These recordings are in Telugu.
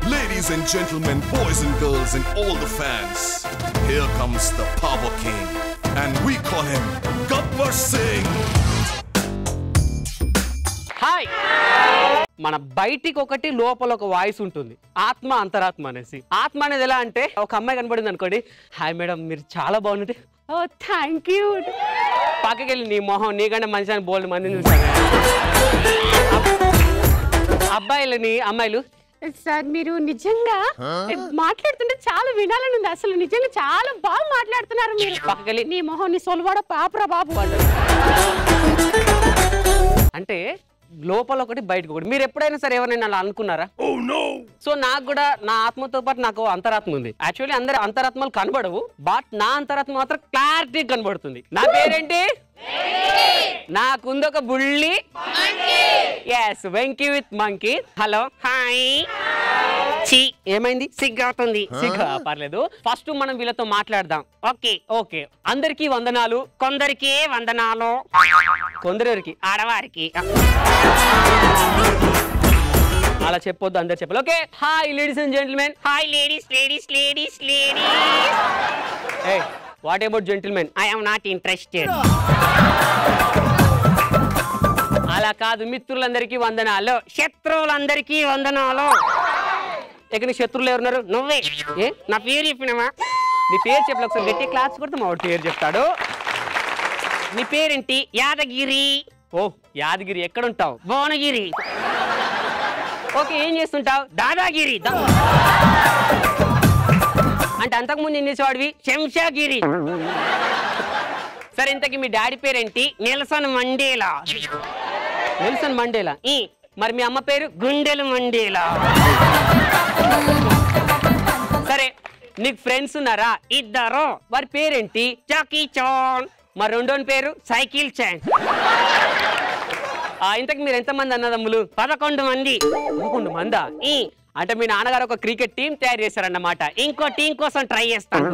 Ladies and gentlemen, boys and girls and all the fans, here comes the Power King and we call him Gabbar Singh. Hi మన బయటికి ఒకటి లోపల ఒక వాయిస్ ఉంటుంది ఆత్మ అంతరాత్మ అనేసి ఆత్మ అనేది ఎలా అంటే ఒక అమ్మాయి కనబడింది అనుకోండి హాయ్ మేడం మీరు చాలా బాగుంటే ఓ థ్యాంక్ యూ పక్కకి వెళ్ళి నీ మొహం నీకంటే మంచి అని బోల్డ్ మందిని చూసాను అబ్బాయిలని అమ్మాయిలు సార్ మీరు నిజంగా మాట్లాడుతుంటే చాలా వినాలని ఉంది అసలు నిజంగా చాలా బాగా మాట్లాడుతున్నారు మీరు పక్కకి వెళ్ళి నీ మొహం నీ సొలవాడ పాపరా బాబు అంటే లోపల ఒకటి బయటకు ఒకటి మీరు ఎప్పుడైనా సరే ఎవరైనా అలా అనుకున్నారా సో నాకు కూడా నా ఆత్మతో పాటు నాకు అంతరాత్మ ఉంది యాక్చువల్లీ అందరి అంతరాత్మలు కనబడవు బట్ నా అంతరాత్మ మాత్రం క్లారిటీ కనబడుతుంది నా పేరేంటి నాకుంది ఒక బుల్లి ఎస్ Venky with monkey hello hi చి ఏమైంది సిగ్గు అవుతుంది సిగ్గు పర్లేదు ఫస్ట్ మనం వీళ్ళతో మాట్లాడదాం ఓకే ఓకే అందరికీ వందనాలు కొందరికి వందనాలు కొందరికి ఆడవారికి అలా చెప్పొద్దు అందరు చెప్పాలి okay hi ladies and gentlemen hi ladies ladies ladies ladies ఏ what about gentlemen I am not interested అలా కాదు మిత్రులందరికీ వందనాలు శత్రువులందరికీ వందనాలు ఇక నీ శత్రువులు ఎవరున్నారు నువ్వే ఏ నా పేరు చెప్పినావా నీ పేరు చెప్పలే ఒకసారి గట్టి క్లాస్ కొడితే మా వాడు పేరు చెప్తాడు నీ పేరేంటి యాదగిరి ఓ యాదగిరి ఎక్కడ ఉంటావు భువనగిరి ఓకే ఏం చేస్తుంటావు దాదాగిరి అంటే అంతకుముందు ఏం చేసేవాడివి శంషాగిరి సరే ఇంతకీ మీ డాడీ పేరేంటి నెల్సన్ మండేలా నెల్సన్ మండేలా మరి మీ అమ్మ పేరు గుండెలు మండేలా సరే నీకు ఫ్రెండ్స్ ఉన్నారా ఇద్దరు వారి పేరేంటి జాకీ చాన్ మరి రెండోని పేరు సైకిల్ చాన్ ఇంతకు మీరు ఎంతమంది అన్నదమ్ములు 11 మంది 11 మందా అంటే మీ నాన్నగారు ఒక క్రికెట్ టీం తయారు చేశారన్నమాట ఇంకో టీం కోసం ట్రై చేస్తాను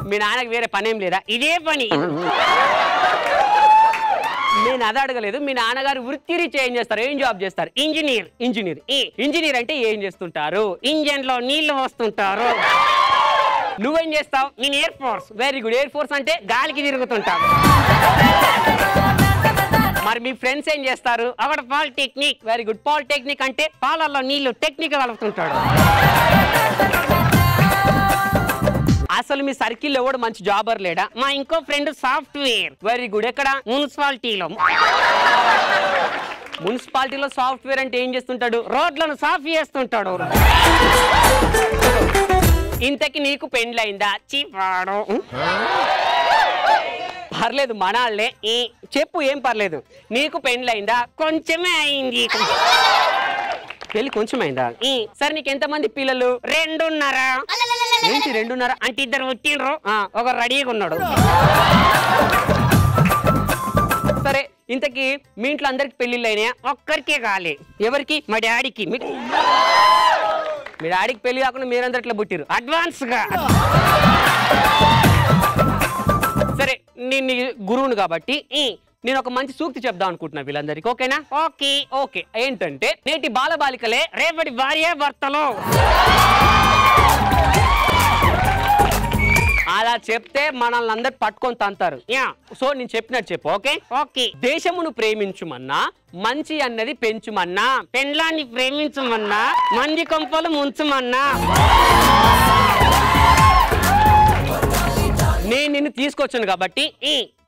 మీ నాన్నకి వేరే పని ఏం లేదా ఇదే పని నేను అది అడగలేదు మీ నాన్నగారు వృత్తిరీత్యా ఏం చేస్తారు ఏం జాబ్ చేస్తారు ఇంజనీర్ ఇంజనీర్ ఇంజనీర్ అంటే ఏం చేస్తుంటారు ఇంజన్ లో నీళ్లు వస్తుంటారు నువ్వేం చేస్తావు నేను air force very good air force అంటే గాలికి తిరుగుతుంటావు మరి మీ ఫ్రెండ్స్ ఏం చేస్తారు అక్కడ పాలిటెక్నిక్ వెరీ గుడ్ పాలిటెక్నిక్ అంటే పాలల్లో నీళ్లు టెక్నిక్ కలుపుతుంటాడు అసలు మీ సర్కిల్ ఎవడు మంచి జాబర్ లేడా మా ఇంకో ఫ్రెండ్ సాఫ్ట్వేర్ వెరీ గుడ్ ఎక్కడ మున్సిపాలిటీలో సాఫ్ట్వేర్ అంటే ఏం చేస్తుంటాడు రోడ్లను సాఫ్ చేస్తుంటాడు ఇంతకి నీకు పెండ్లైందా చీపాడు పర్లేదు మనాళ్ళే చెప్పు ఏం పర్లేదు నీకు పెండ్లైందా కొంచెమే అయింది పెళ్ళి కొంచెం అయిందా సరే నీకు ఎంతమంది పిల్లలు 2.5 ఏంటి 2.5 అంటే ఇద్దరు పుట్టిండ్రు ఒక రెడీగా ఉన్నాడు సరే ఇంతకీ మీ ఇంట్లో అందరికి పెళ్లిళ్ళు అయినాయా ఒక్కరికే కాలే ఎవరికి మా డాడీకి మీ డాడీకి పెళ్లి కాకుండా మీరందరూ ఇట్లా పుట్టిరు అడ్వాన్స్ గా సరే నేను గురువును కాబట్టి నేను ఒక మంచి సూక్తి చెప్దాం అనుకుంటున్నా వీళ్ళందరికీ ఓకేనా ఓకే ఓకే ఏంటంటే నేటి బాలబాలికలే రేపటి భార్య భర్తలు అలా చెప్తే మనల్ని అందరు పట్టుకొని తంతారు సో నేను చెప్పినట్టు చెప్పు ఓకే ఓకే దేశమును ప్రేమించుమన్నా మంచి అన్నది పెంచుమన్నా పెండ్లాన్ని ప్రేమించుమన్నా మంది కొంపలు ముంచుమన్నా నేను నిన్ను తీసుకొచ్చాను కాబట్టి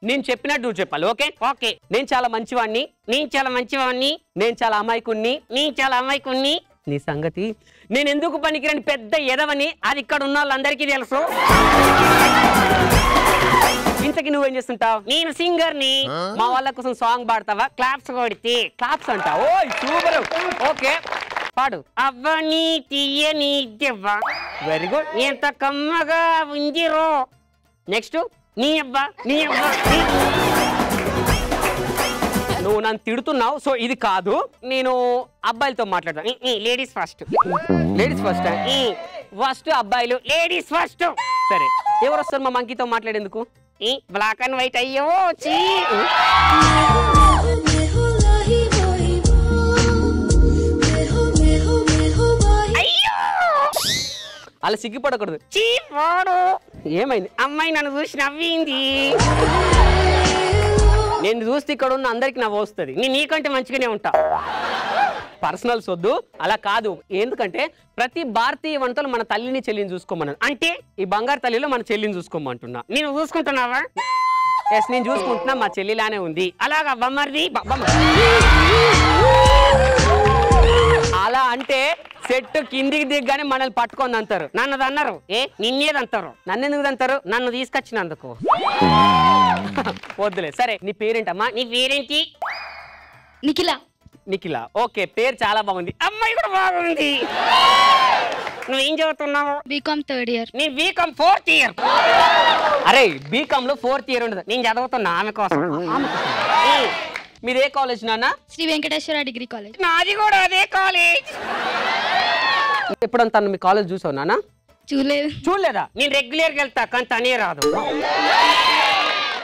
నేను చెప్పినట్టు నువ్వు చెప్పాలి ఓకే ఓకే నేను చాలా మంచివాణ్ణి నేను చాలా మంచివాణ్ణి నేను చాలా అమాయకుణ్ణి నేను చాలా అమాయకుణ్ణి నీ సంగతి నేను ఎందుకు పనికిరాని పెద్ద ఎదవని అది ఇక్కడ ఉన్న వాళ్ళందరికీ తెలుసు ఇంతకి నువ్వేం చేస్తుంటావు నేను సింగర్ ని మా వాళ్ళ కోసం సాంగ్ పాడతావా క్లాప్స్ కొడితే క్లాప్స్ అంటావు సూపర్ ఓకే పాడు అవ్వని తీయని దెవ్వ వెరీ గుడ్ ఎంత కమ్మగా ఉందిరో నెక్స్ట్ నీ అబ్బా నీ అబ్బా నువ్వు నన్ను తిడుతున్నావు సో ఇది కాదు నేను అబ్బాయిలతో మాట్లాడతాను లేడీస్ ఫస్ట్ లేడీస్ ఫస్ట్ అబ్బాయిలు లేడీస్ ఫస్ట్ సరే ఎవరు వస్తారు మా మంకీతో మాట్లాడేందుకు బ్లాక్ అండ్ వైట్ అయ్యో చీ అలా సిగ్గుపడకూడదు. చీ వాడు ఏమైంది? అమ్మాయి నన్ను చూసి నవ్వింది. నేను చూస్తే ఇక్కడ ఉన్న అందరికి నవ్వు వస్తుంది. నేను నీకంటే మంచిగానే ఉంటా. పర్సనల్స్ వద్దు, అలా కాదు. ఎందుకంటే ప్రతి భారతీయ వంటలు మన తల్లిని చెల్లిని చూసుకోమన్నాను. అంటే ఈ బంగారు తల్లిలో మన చెల్లిని చూసుకోమంటున్నా. నేను చూసుకుంటున్నావా? ఎస్, నేను చూసుకుంటున్నా. మా చెల్లిలానే ఉంది. అలాగా బొమ్మర్ది అలా అంటే సెట్ కిందికి దిగ్గానే మనల్ని పట్టుకొని అంటారు. నన్నది అన్నారు. నిన్నేది అంటారు. నన్ను ఎందుకు అంటారు? నన్ను తీసుకొచ్చినందుకు. వద్దులే. సరే, నీ పేరేంటమ్మా? నీ పేరేంటి? నిఖిల. నిఖిల. ఓకే, పేరు చాలా బాగుంది. అమ్మాయి కూడా బాగుంది. నువ్వేం చదువుతున్నావు? BCom 3rd year. నీ బీకామ్ 4th year. అరే, బీకామ్ లో 4th year ఉండదు. నేను చదువుతున్నా ఆమె కోసం. మీదే కాలేజ్ నాన్న? Shri Venkateswara degree college. నాది కూడా అదే కాలేజ్. ఎప్పుడంతా మీ కాలేజ్ చూసావు నాన్న? చూడలేదా? నేను రెగ్యులర్ గా వెళ్తా, కానీ తనే రాదు.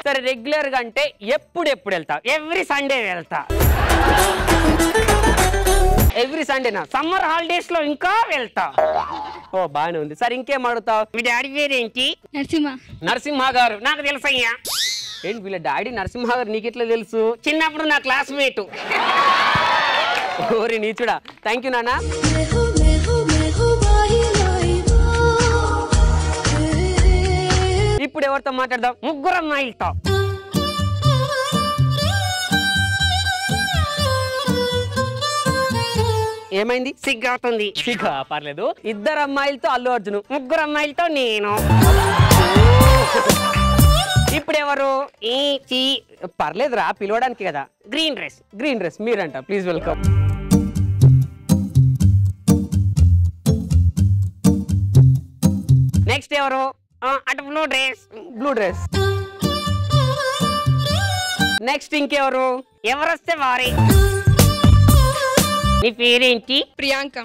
సరే, రెగ్యులర్ గా అంటే ఎప్పుడు వెళ్తా? ఎవ్రీ సండే వెళ్తా. ఎవ్రీ సండేనా? సమ్మర్ హాలిడేస్ లో ఇంకా వెళ్తా. ఓ, బాగానే ఉంది. సరే, ఇంకేం అడుగుతావు? మీ డాడీ పేరేంటి? నరసింహ గారు. నాకు తెలుసయ్యా. ఏంటి వీళ్ళ డాడీ నరసింహ గారు నీకెట్లా తెలుసు? చిన్నప్పుడు నా క్లాస్మేట్. ఓరి నీచుడా. థ్యాంక్ యూ నాన్న. ఇప్పుడు ఎవరితో మాట్లాడదాం? ముగ్గురు అమ్మాయిలతో. ఏమైంది? సిగ్గుతుంది. సిగ్గు పర్లేదు. 2 అమ్మాయిలతో అల్లు అర్జున్, 3 అమ్మాయిలతో నేను. ఇప్పుడు ఎవరు? పర్లేదురా, పిలవడానికి కదా. గ్రీన్ డ్రెస్ మీరంట. Please welcome. నెక్స్ట్ ఎవరు? అటు బ్లూ డ్రెస్. నెక్స్ట్ ఇంకెవరు? ఎవరొస్తే వారే. నీ పేరేంటి? ప్రియాంక.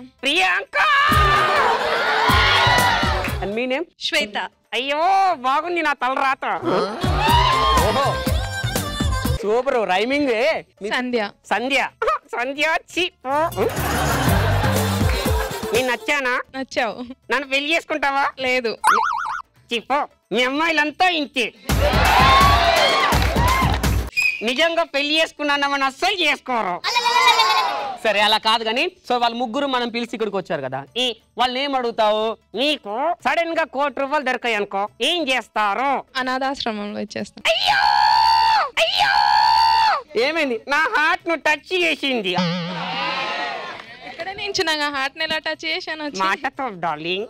అండ్ మీ నేమ్? శ్వేత. అయ్యో, బాగుంది నా తల రాత. ఓహో, సూపర్ రైమింగ్. సంధ్య. నేను నచ్చానా? నచ్చావు. నన్ను పెళ్లి చేసుకుంటావా? లేదు. చిప్పో, మీ అమ్మాయిలంతా ఇంతే. నిజంగా పెళ్లి చేసుకున్నామని అస్సలు చేసుకోరు. సరే, అలా కాదు కానీ. సో వాళ్ళు ముగ్గురు మనం పిలిచి ఇక్కడికి వచ్చారు కదా. వాళ్ళని ఏం అడుగుతావు? నీకు సడన్ గా 1 కోటి రూపాయలు దొరికాయి అనుకో, ఏం చేస్తారు? అనాథాశ్రమంలో ఇచ్చేస్తాను. ఏమైంది? నా హార్ట్ ను టచ్ చేసింది. ఇక్కడ నుంచి నా హార్ట్ ని ఎలా టచ్ చేశాను? మాటతో డార్లింగ్.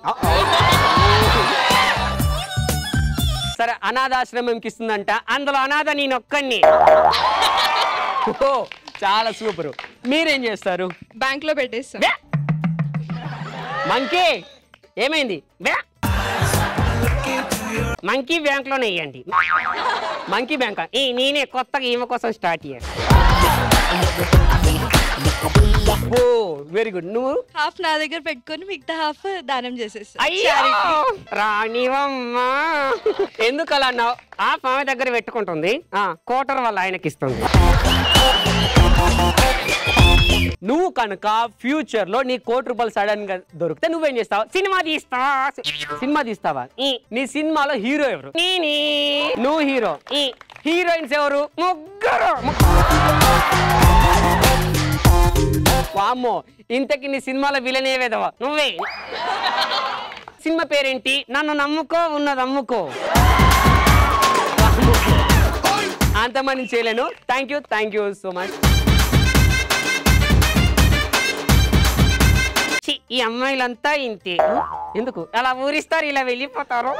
సరే, అనాథాశ్రమంకి ఇస్తుందంట. అందులో అనాథ నేను ఒక్కడిని. చాలా సూపర్. మీరేం చేస్తారు? బ్యాంక్ లో పెట్టేస్తాం. మంకీ ఏమైంది? మంకీ బ్యాంక్ లోనే వేయండి. మంకీ బ్యాంక్ నేనే కొత్తగా ఈమె కోసం స్టార్ట్ చేయాలి. ఓ, వెరీ గుడ్. నువ్వు? హాఫ్ నా దగ్గర పెట్టుకొని మిగతా హాఫ్ దానం చేసేస్తా. రానివమ్మా. ఎందుకు అలా అన్నావు? హాఫ్ ఆమె దగ్గర పెట్టుకుంటుంది, 1/4 వాళ్ళ ఆయనకి ఇస్తుంది. నువ్వు కనుక ఫ్యూచర్ లో నీ 1 కోటి రూపాయలు సడన్ గా దొరికితే నువ్వేం చేస్తావు? సినిమా తీస్తావా? నీ సినిమాలో హీరో ఎవరు? నువ్వు హీరో. హీరోయిన్స్ ఎవరు? 3. వామ్మో, ఇంతకి నీ సినిమాలో విలన్ ఏవేదవా? నువ్వే. సినిమా పేరేంటి? నన్ను నమ్ముకో, ఉన్నది అమ్ముకో. అంతమంది చేయలేను. Thank you so much. ఈ అమ్మాయిలంతా ఇంతే. ఎందుకు అలా ఊరిస్తారు, ఇలా వెళ్ళిపోతారు?